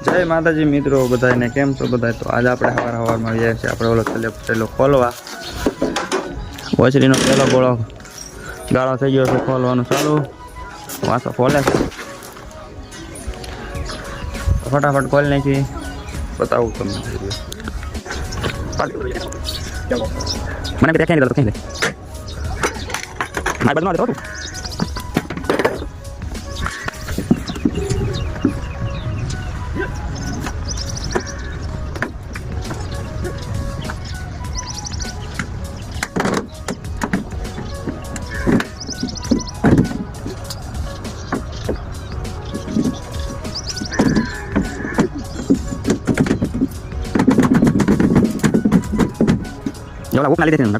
जय माताजी मित्रों बधाने केम छो बधाय। तो आज આપણે हवार जाए छे આપણે ઓલો પેલો ખોલવા ઓચરીનો પેલો ગોળો ગાળો થઈ ગયો છે ખોલવાનું ચાલુ વાસો ખોલે છે फटाफट खोल नाखी बताऊँ તમને મને દેખાય નહીં તો કઈ લે મારી બાજુમાં તો Yo la busco, nadie tiene un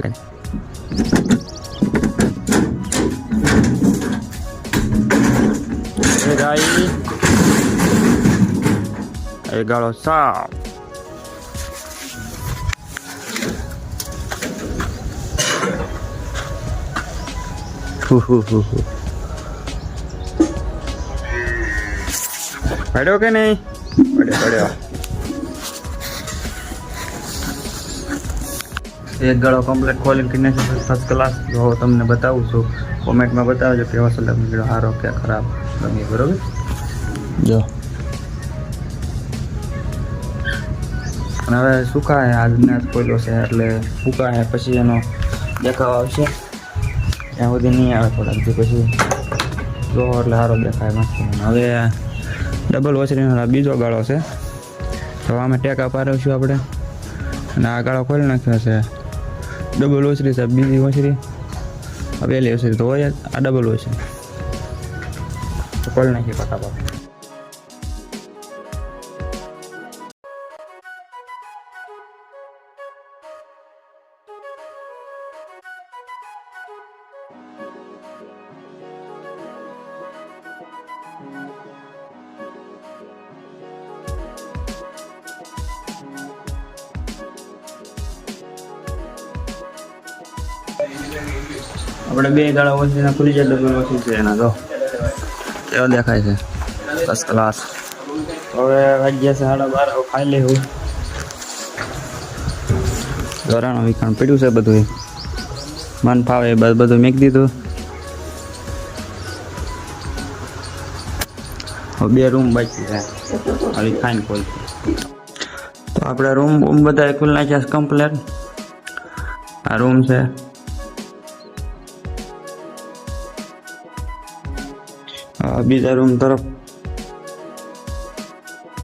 ahí galo sao પડ્યો કે નહીં પડ્યો एक गड़ो कम्प्लीट खोली कितने फर्स्ट क्लास जो तमने बताऊँ छूँ कॉमेंट में बताओ केवा सलाह निकलो हारो क्या खराब गमी बराबर जो हवे सूखा है आज ने खोलो से એટલે सूखा है પછી એનો દેખાવ આવશે ત્યાં સુધી નહીં આવે થોડાક દી પછી જો એટલે હારો દેખાય મસ્ત હવે ડબલ વોચરીનો બીજો ગાળો છે તો આમે ટેકા પાડ્યું આપણે અને આ ગાળો ખોલી નાખ્યો છે डबल ओछरी साहब बीजी ओछरी पहली ओछरी तो હોય આ ડબલ ઓછરી તો ખોલ નાખી ફટાફટ આપણે બે ગાળા ઓછીને ખુલી જાય ડબલ ઓછી છે એના તો કેવો દેખાય છે ફર્સ્ટ ક્લાસ હવે વાગ્યા છે 12:30 ખાઈ લેવું દોરાનું વિખાણ પડ્યું છે બધું મન ફાવે બધું મેક દીધું હવે બે રૂમ બાકી છે હવે ખાઈને ખોલ તો આપણે રૂમ બધા ખુલી નાખ્યા છે કમ્પ્લીટ આ રૂમ છે બીજા રૂમ તરફ